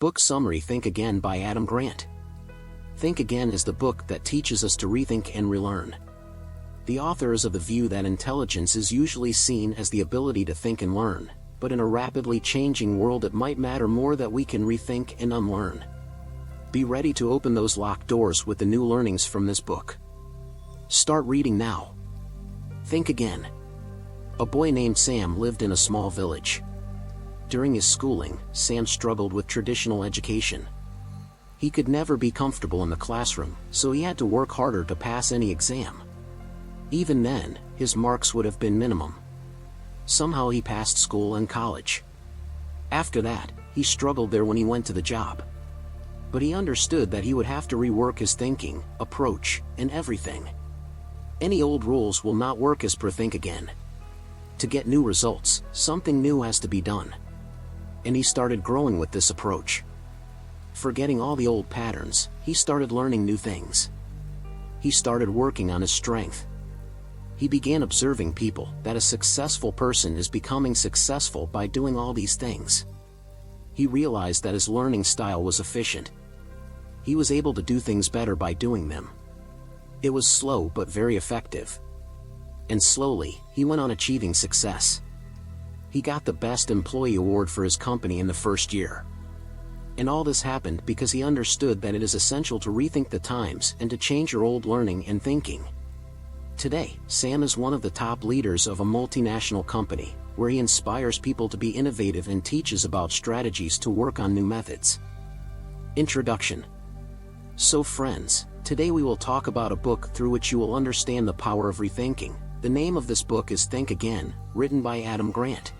Book Summary: Think Again by Adam Grant. Think Again is the book that teaches us to rethink and relearn. The author is of the view that intelligence is usually seen as the ability to think and learn, but in a rapidly changing world it might matter more that we can rethink and unlearn. Be ready to open those locked doors with the new learnings from this book. Start reading now. Think Again. A boy named Sam lived in a small village. During his schooling, Sam struggled with traditional education. He could never be comfortable in the classroom, so he had to work harder to pass any exam. Even then, his marks would have been minimum. Somehow he passed school and college. After that, he struggled there when he went to the job. But he understood that he would have to rework his thinking, approach, and everything. Any old rules will not work as per Think Again. To get new results, something new has to be done. And he started growing with this approach. Forgetting all the old patterns, he started learning new things. He started working on his strength. He began observing people, that a successful person is becoming successful by doing all these things. He realized that his learning style was efficient. He was able to do things better by doing them. It was slow but very effective. And slowly, he went on achieving success. He got the Best Employee Award for his company in the first year. And all this happened because he understood that it is essential to rethink the times and to change your old learning and thinking. Today, Sam is one of the top leaders of a multinational company, where he inspires people to be innovative and teaches about strategies to work on new methods. Introduction. So friends, today we will talk about a book through which you will understand the power of rethinking. The name of this book is Think Again, written by Adam Grant.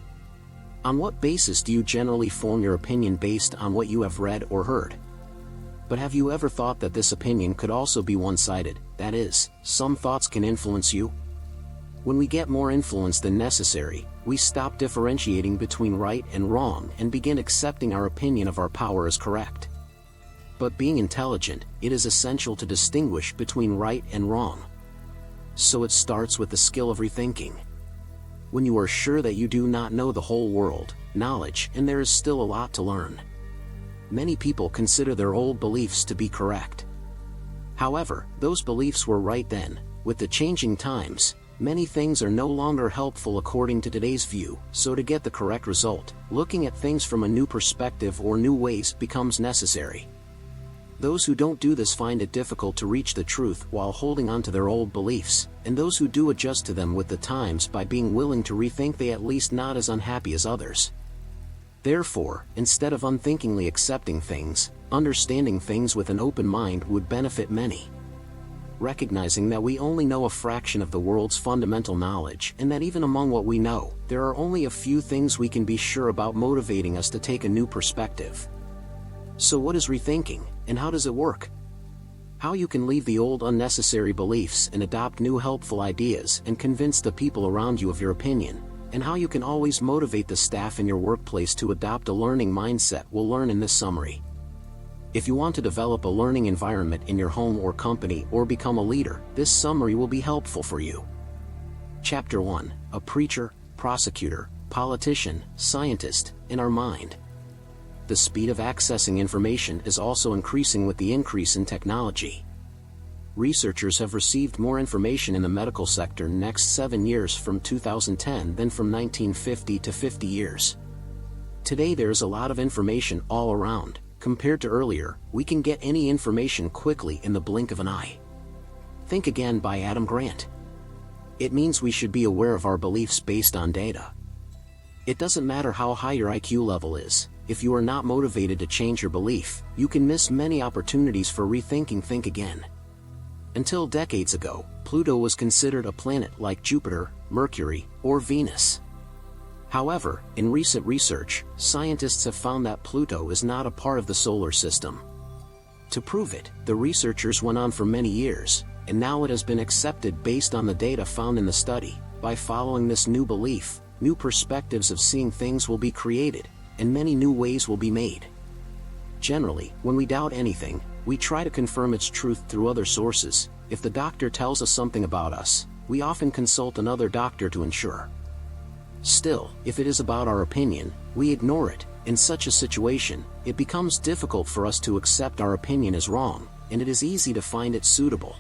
On what basis do you generally form your opinion? Based on what you have read or heard? But have you ever thought that this opinion could also be one-sided, that is, some thoughts can influence you? When we get more influence than necessary, we stop differentiating between right and wrong and begin accepting our opinion of our power as correct. But being intelligent, it is essential to distinguish between right and wrong. So it starts with the skill of rethinking. When you are sure that you do not know the whole world, knowledge, and there is still a lot to learn. Many people consider their old beliefs to be correct. However, those beliefs were right then. With the changing times, many things are no longer helpful according to today's view, so to get the correct result, looking at things from a new perspective or new ways becomes necessary. Those who don't do this find it difficult to reach the truth while holding on to their old beliefs, and those who do adjust to them with the times by being willing to rethink, they at least not as unhappy as others. Therefore, instead of unthinkingly accepting things, understanding things with an open mind would benefit many. Recognizing that we only know a fraction of the world's fundamental knowledge, and that even among what we know, there are only a few things we can be sure about motivating us to take a new perspective. So what is rethinking, and how does it work? How you can leave the old unnecessary beliefs and adopt new helpful ideas and convince the people around you of your opinion, and how you can always motivate the staff in your workplace to adopt a learning mindset, we'll learn in this summary. If you want to develop a learning environment in your home or company or become a leader, this summary will be helpful for you. Chapter 1. A preacher, prosecutor, politician, scientist, in our mind. The speed of accessing information is also increasing with the increase in technology. Researchers have received more information in the medical sector next 7 years from 2010 than from 1950 to 50 years. Today there is a lot of information all around. Compared to earlier, we can get any information quickly in the blink of an eye. Think Again by Adam Grant. It means we should be aware of our beliefs based on data. It doesn't matter how high your IQ level is. If you are not motivated to change your belief, you can miss many opportunities for rethinking. Think Again. Until decades ago, Pluto was considered a planet like Jupiter, Mercury, or Venus. However, in recent research, scientists have found that Pluto is not a part of the solar system. To prove it, the researchers went on for many years, and now it has been accepted based on the data found in the study. By following this new belief, new perspectives of seeing things will be created, and many new ways will be made. Generally, when we doubt anything, we try to confirm its truth through other sources. If the doctor tells us something about us, we often consult another doctor to ensure. Still, if it is about our opinion, we ignore it, In such a situation, it becomes difficult for us to accept our opinion as wrong, and it is easy to find it suitable.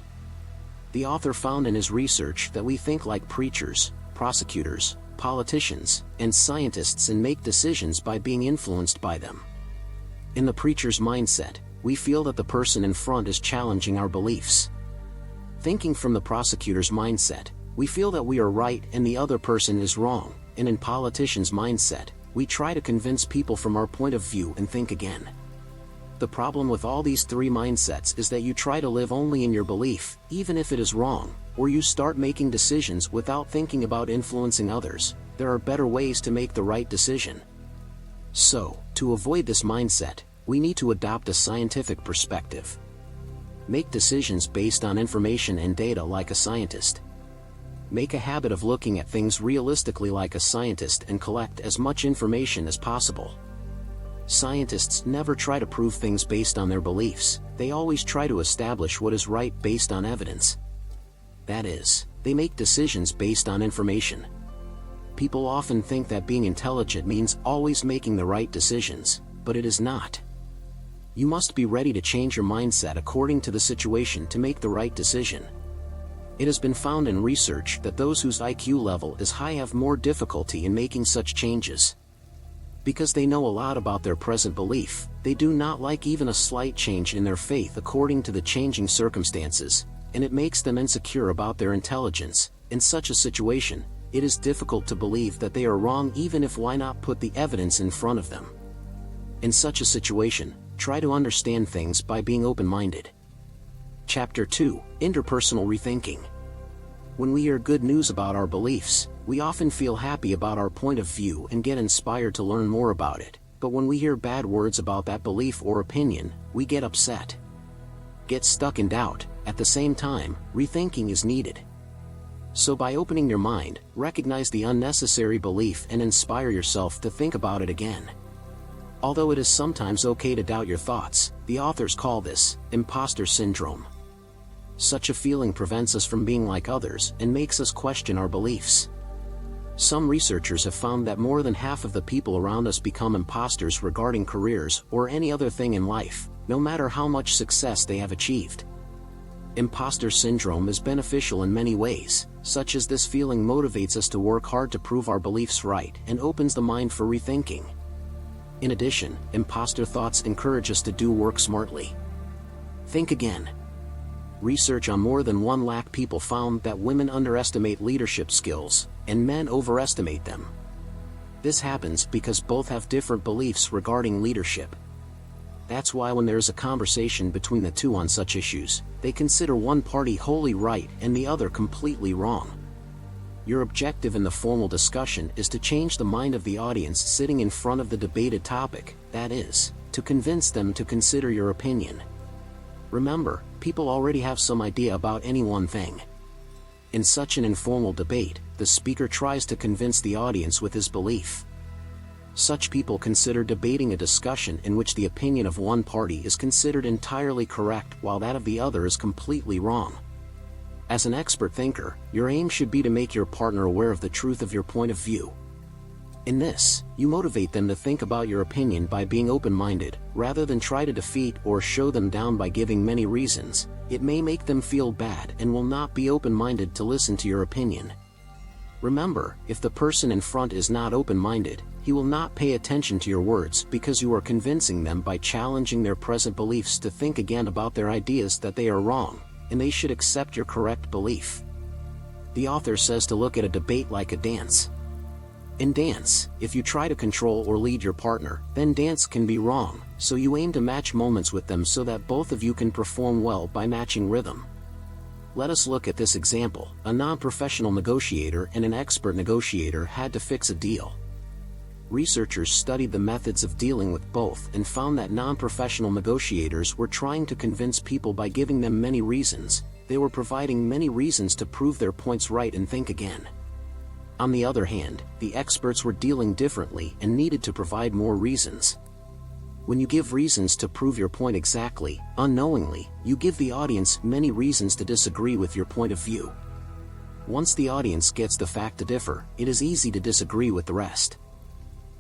The author found in his research that we think like preachers, prosecutors, politicians, and scientists and make decisions by being influenced by them. In the preacher's mindset, we feel that the person in front is challenging our beliefs. Thinking from the prosecutor's mindset, we feel that we are right and the other person is wrong, and in politician's mindset, we try to convince people from our point of view and think again. The problem with all these three mindsets is that you try to live only in your belief, even if it is wrong, or you start making decisions without thinking about influencing others. There are better ways to make the right decision. So, to avoid this mindset, we need to adopt a scientific perspective. Make decisions based on information and data like a scientist. Make a habit of looking at things realistically like a scientist and collect as much information as possible. Scientists never try to prove things based on their beliefs, they always try to establish what is right based on evidence. That is, they make decisions based on information. People often think that being intelligent means always making the right decisions, but it is not. You must be ready to change your mindset according to the situation to make the right decision. It has been found in research that those whose IQ level is high have more difficulty in making such changes. Because they know a lot about their present belief, they do not like even a slight change in their faith according to the changing circumstances, and it makes them insecure about their intelligence. In such a situation, it is difficult to believe that they are wrong even if why not put the evidence in front of them. In such a situation, try to understand things by being open-minded. Chapter 2, Interpersonal Rethinking. When we hear good news about our beliefs, we often feel happy about our point of view and get inspired to learn more about it, but when we hear bad words about that belief or opinion, we get upset. Get stuck in doubt. At the same time, rethinking is needed. So by opening your mind, recognize the unnecessary belief and inspire yourself to think about it again. Although it is sometimes okay to doubt your thoughts, the authors call this imposter syndrome. Such a feeling prevents us from being like others and makes us question our beliefs. Some researchers have found that more than half of the people around us become imposters regarding careers or any other thing in life, no matter how much success they have achieved. Imposter syndrome is beneficial in many ways, such as this feeling motivates us to work hard to prove our beliefs right and opens the mind for rethinking. In addition, imposter thoughts encourage us to do work smartly. Think again. Research on more than 1 lakh people found that women underestimate leadership skills, and men overestimate them. This happens because both have different beliefs regarding leadership. That's why when there is a conversation between the two on such issues, they consider one party wholly right and the other completely wrong. Your objective in the formal discussion is to change the mind of the audience sitting in front of the debated topic, that is, to convince them to consider your opinion. Remember, people already have some idea about any one thing. In such an informal debate, the speaker tries to convince the audience with his belief. Such people consider debating a discussion in which the opinion of one party is considered entirely correct while that of the other is completely wrong. As an expert thinker, your aim should be to make your partner aware of the truth of your point of view. In this, you motivate them to think about your opinion by being open-minded, rather than try to defeat or show them down by giving many reasons. It may make them feel bad and will not be open-minded to listen to your opinion. Remember, if the person in front is not open-minded, he will not pay attention to your words because you are convincing them by challenging their present beliefs to think again about their ideas that they are wrong, and they should accept your correct belief. The author says to look at a debate like a dance. In dance, if you try to control or lead your partner, then dance can be wrong, so you aim to match moments with them so that both of you can perform well by matching rhythm. Let us look at this example. A non-professional negotiator and an expert negotiator had to fix a deal. Researchers studied the methods of dealing with both and found that non-professional negotiators were trying to convince people by giving them many reasons. They were providing many reasons to prove their points right and think again. On the other hand, the experts were dealing differently and needed to provide more reasons. When you give reasons to prove your point exactly, unknowingly, you give the audience many reasons to disagree with your point of view. Once the audience gets the fact to differ, it is easy to disagree with the rest.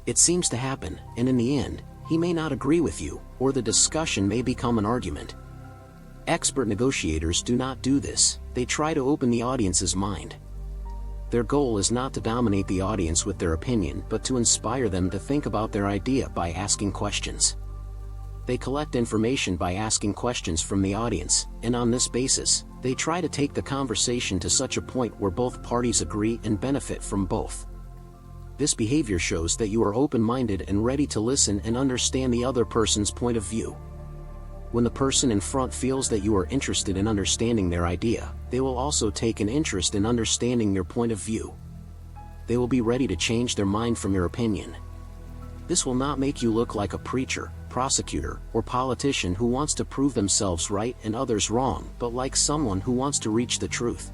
It seems to happen, and in the end, he may not agree with you, or the discussion may become an argument. Expert negotiators do not do this. They try to open the audience's mind. Their goal is not to dominate the audience with their opinion, but to inspire them to think about their idea by asking questions. They collect information by asking questions from the audience, and on this basis, they try to take the conversation to such a point where both parties agree and benefit from both. This behavior shows that you are open-minded and ready to listen and understand the other person's point of view. When the person in front feels that you are interested in understanding their idea, they will also take an interest in understanding your point of view. They will be ready to change their mind from your opinion. This will not make you look like a preacher, prosecutor, or politician who wants to prove themselves right and others wrong, but like someone who wants to reach the truth.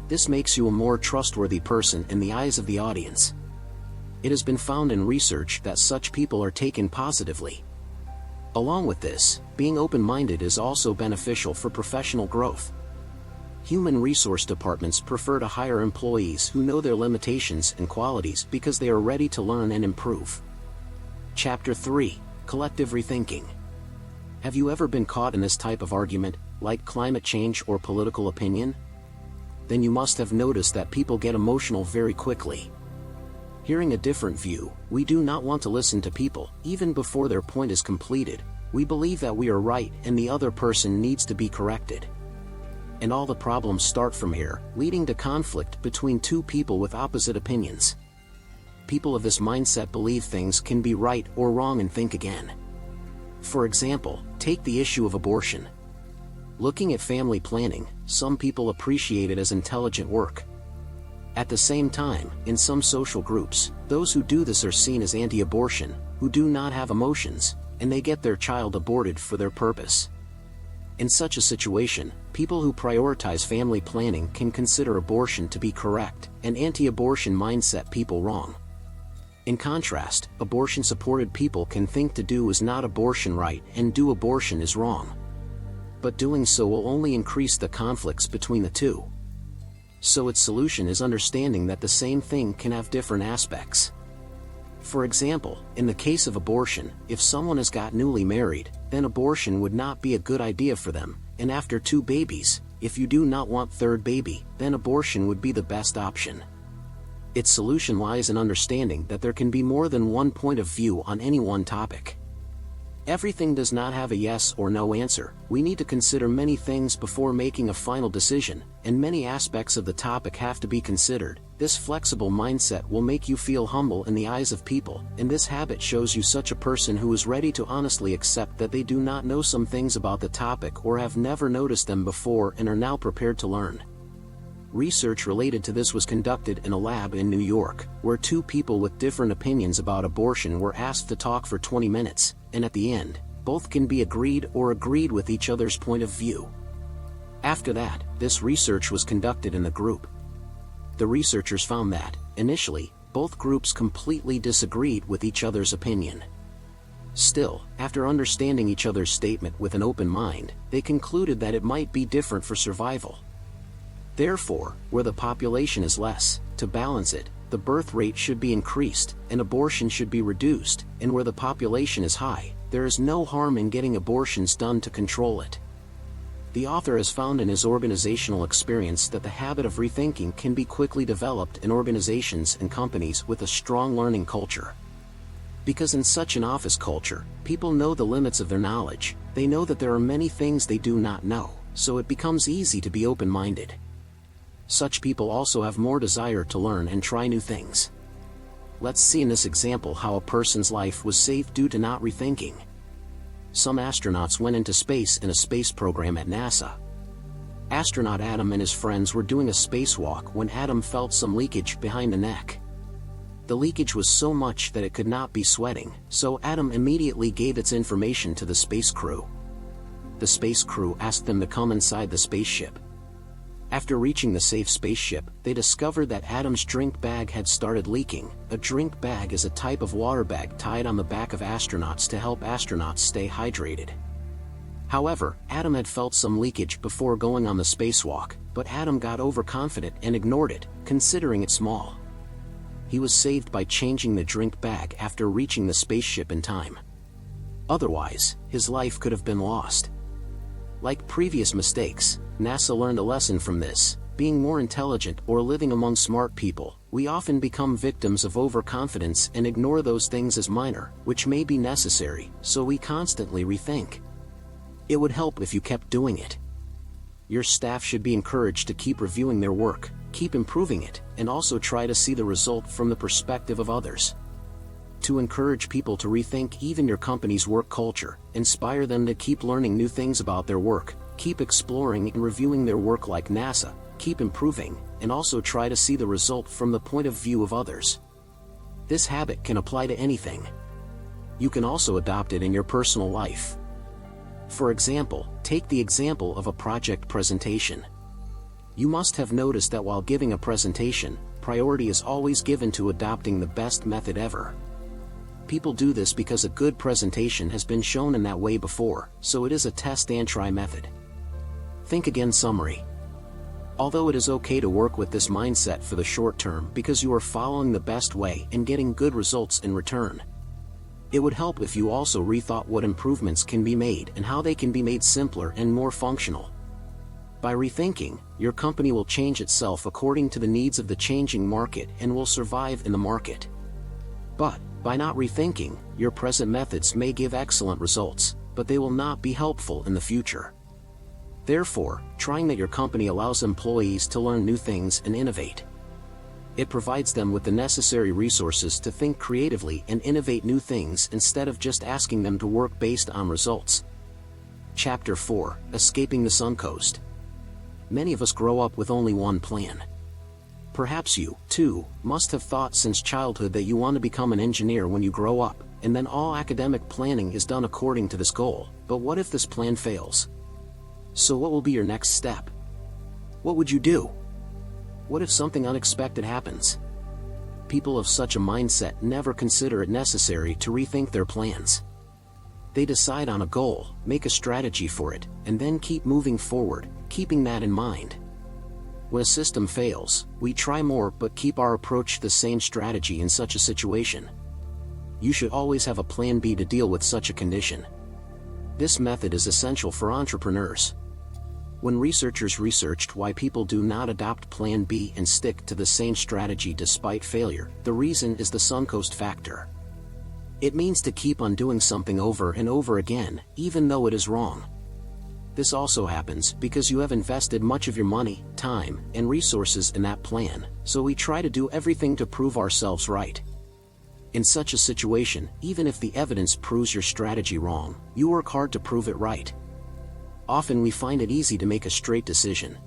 This makes you a more trustworthy person in the eyes of the audience. It has been found in research that such people are taken positively. Along with this, being open-minded is also beneficial for professional growth. Human resource departments prefer to hire employees who know their limitations and qualities because they are ready to learn and improve. Chapter 3: Collective Rethinking. Have you ever been caught in this type of argument, like climate change or political opinion? Then you must have noticed that people get emotional very quickly. Hearing a different view, we do not want to listen to people, even before their point is completed. We believe that we are right and the other person needs to be corrected. And all the problems start from here, leading to conflict between two people with opposite opinions. People of this mindset believe things can be right or wrong and think again. For example, take the issue of abortion. Looking at family planning, some people appreciate it as intelligent work. At the same time, in some social groups, those who do this are seen as anti-abortion, who do not have emotions, and they get their child aborted for their purpose. In such a situation, people who prioritize family planning can consider abortion to be correct, and anti-abortion mindset people wrong. In contrast, abortion-supported people can think to do is not abortion right and do abortion is wrong. But doing so will only increase the conflicts between the two. So its solution is understanding that the same thing can have different aspects. For example, in the case of abortion, if someone has got newly married, then abortion would not be a good idea for them, and after 2 babies, if you do not want third baby, then abortion would be the best option. Its solution lies in understanding that there can be more than one point of view on any one topic. Everything does not have a yes or no answer. We need to consider many things before making a final decision, and many aspects of the topic have to be considered. This flexible mindset will make you feel humble in the eyes of people, and this habit shows you such a person who is ready to honestly accept that they do not know some things about the topic or have never noticed them before and are now prepared to learn. Research related to this was conducted in a lab in New York, where 2 people with different opinions about abortion were asked to talk for 20 minutes, and at the end, both can be agreed or agreed with each other's point of view. After that, this research was conducted in the group. The researchers found that, initially, both groups completely disagreed with each other's opinion. Still, after understanding each other's statement with an open mind, they concluded that it might be different for survival. Therefore, where the population is less, to balance it, the birth rate should be increased, and abortion should be reduced, and where the population is high, there is no harm in getting abortions done to control it. The author has found in his organizational experience that the habit of rethinking can be quickly developed in organizations and companies with a strong learning culture. Because in such an office culture, people know the limits of their knowledge, they know that there are many things they do not know, so it becomes easy to be open-minded. Such people also have more desire to learn and try new things. Let's see in this example how a person's life was saved due to not rethinking. Some astronauts went into space in a space program at NASA. Astronaut Adam and his friends were doing a spacewalk when Adam felt some leakage behind the neck. The leakage was so much that it could not be sweating, so Adam immediately gave its information to the space crew. The space crew asked them to come inside the spaceship. After reaching the safe spaceship, they discovered that Adam's drink bag had started leaking. A drink bag is a type of water bag tied on the back of astronauts to help astronauts stay hydrated. However, Adam had felt some leakage before going on the spacewalk, but Adam got overconfident and ignored it, considering it small. he was saved by changing the drink bag after reaching the spaceship in time. Otherwise, his life could have been lost. Like previous mistakes, NASA learned a lesson from this. Being more intelligent or living among smart people, we often become victims of overconfidence and ignore those things as minor, which may be necessary, so we constantly rethink. It would help if you kept doing it. Your staff should be encouraged to keep reviewing their work, keep improving it, and also try to see the result from the perspective of others. To encourage people to rethink even your company's work culture, inspire them to keep learning new things about their work, keep exploring and reviewing their work like NASA, keep improving, and also try to see the result from the point of view of others. This habit can apply to anything. You can also adopt it in your personal life. For example, take the example of a project presentation. You must have noticed that while giving a presentation, priority is always given to adopting the best method ever. People do this because a good presentation has been shown in that way before, so it is a test and try method. Think again summary. Although it is okay to work with this mindset for the short term because you are following the best way and getting good results in return, it would help if you also rethought what improvements can be made and how they can be made simpler and more functional. By rethinking, your company will change itself according to the needs of the changing market and will survive in the market. But, by not rethinking, your present methods may give excellent results, but they will not be helpful in the future. Therefore, trying that your company allows employees to learn new things and innovate. It provides them with the necessary resources to think creatively and innovate new things instead of just asking them to work based on results. Chapter 4: Escaping the Suncoast. Many of us grow up with only one plan. Perhaps you, too, must have thought since childhood that you want to become an engineer when you grow up, and then all academic planning is done according to this goal. But what if this plan fails? So what will be your next step? What would you do? What if something unexpected happens? People of such a mindset never consider it necessary to rethink their plans. They decide on a goal, make a strategy for it, and then keep moving forward, keeping that in mind. When a system fails, we try more but keep our approach the same strategy in such a situation. You should always have a plan B to deal with such a condition. This method is essential for entrepreneurs. When researchers researched why people do not adopt Plan B and stick to the same strategy despite failure, the reason is the Suncoast factor. It means to keep on doing something over and over again, even though it is wrong. This also happens because you have invested much of your money, time, and resources in that plan, so we try to do everything to prove ourselves right. In such a situation, even if the evidence proves your strategy wrong, you work hard to prove it right. Often we find it easy to make a straight decision.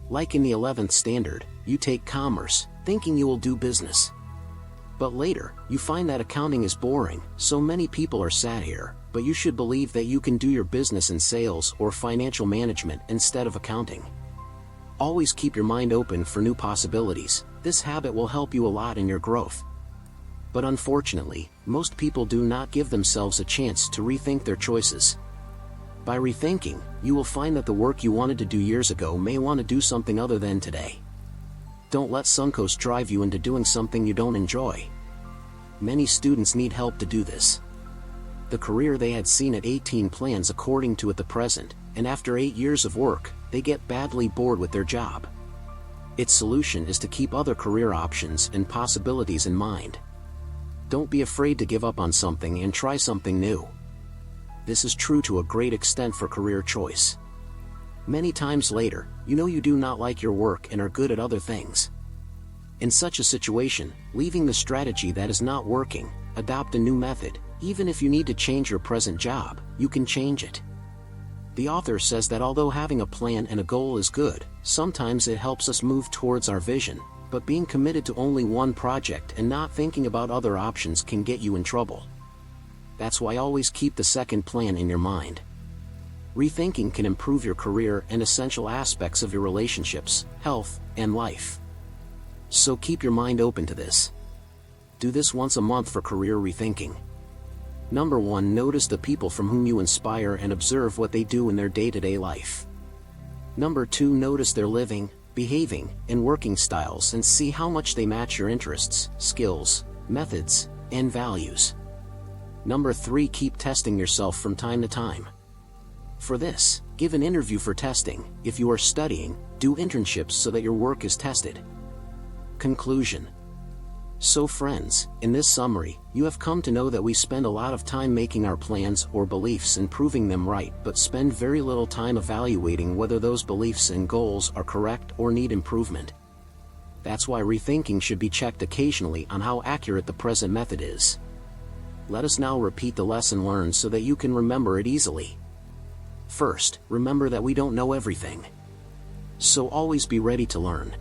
Like in the 11th standard, you take commerce, thinking you will do business. But later, you find that accounting is boring, so many people are sad here, but you should believe that you can do your business in sales or financial management instead of accounting. Always keep your mind open for new possibilities. This habit will help you a lot in your growth. But unfortunately, most people do not give themselves a chance to rethink their choices. By rethinking, you will find that the work you wanted to do years ago may want to do something other than today. Don't let Suncoast drive you into doing something you don't enjoy. Many students need help to do this. The career they had seen at 18 plans according to at the present, and after 8 years of work, they get badly bored with their job. Its solution is to keep other career options and possibilities in mind. Don't be afraid to give up on something and try something new. This is true to a great extent for career choice. Many times later, you know you do not like your work and are good at other things. In such a situation, leaving the strategy that is not working, adopt a new method. Even if you need to change your present job, you can change it. The author says that although having a plan and a goal is good, sometimes it helps us move towards our vision, but being committed to only one project and not thinking about other options can get you in trouble. That's why always keep the second plan in your mind. Rethinking can improve your career and essential aspects of your relationships, health, and life. So keep your mind open to this. Do this once a month for career rethinking. Number 1. Notice the people from whom you inspire and observe what they do in their day-to-day life. Number 2. Notice their living, behaving, and working styles and see how much they match your interests, skills, methods, and values. Number 3. Keep testing yourself from time to time. For this, give an interview for testing. If you are studying, do internships so that your work is tested. Conclusion. So friends, in this summary, you have come to know that we spend a lot of time making our plans or beliefs and proving them right, but spend very little time evaluating whether those beliefs and goals are correct or need improvement. That's why rethinking should be checked occasionally on how accurate the present method is. Let us now repeat the lesson learned so that you can remember it easily. First, remember that we don't know everything. So always be ready to learn.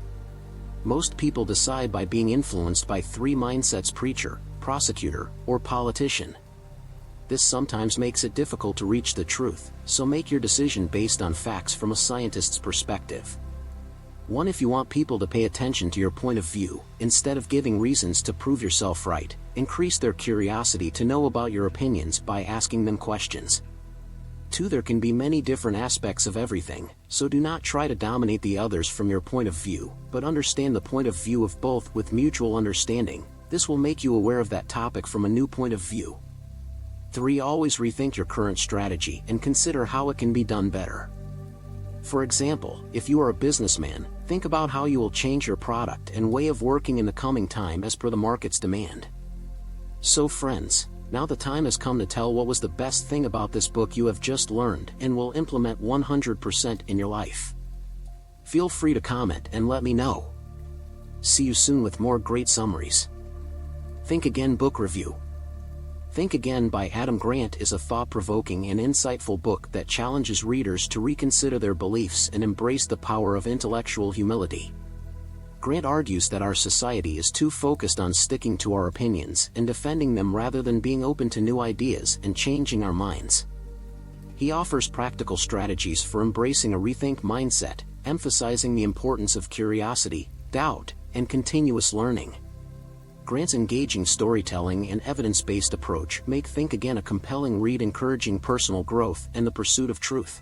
Most people decide by being influenced by 3 mindsets: preacher, prosecutor, or politician. This sometimes makes it difficult to reach the truth, so make your decision based on facts from a scientist's perspective. 1. If you want people to pay attention to your point of view, instead of giving reasons to prove yourself right, increase their curiosity to know about your opinions by asking them questions. 2. There can be many different aspects of everything, so do not try to dominate the others from your point of view, but understand the point of view of both with mutual understanding. This will make you aware of that topic from a new point of view. 3. Always rethink your current strategy and consider how it can be done better. For example, if you are a businessman, think about how you will change your product and way of working in the coming time as per the market's demand. So friends, now the time has come to tell what was the best thing about this book you have just learned and will implement 100% in your life. Feel free to comment and let me know. See you soon with more great summaries. Think Again Book Review. Think Again by Adam Grant is a thought-provoking and insightful book that challenges readers to reconsider their beliefs and embrace the power of intellectual humility. Grant argues that our society is too focused on sticking to our opinions and defending them rather than being open to new ideas and changing our minds. He offers practical strategies for embracing a rethink mindset, emphasizing the importance of curiosity, doubt, and continuous learning. Grant's engaging storytelling and evidence-based approach make Think Again a compelling read encouraging personal growth and the pursuit of truth.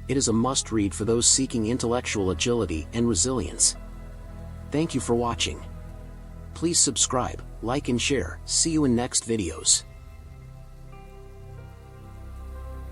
It is a must-read for those seeking intellectual agility and resilience. Thank you for watching. Please subscribe, like and share. See you in next videos.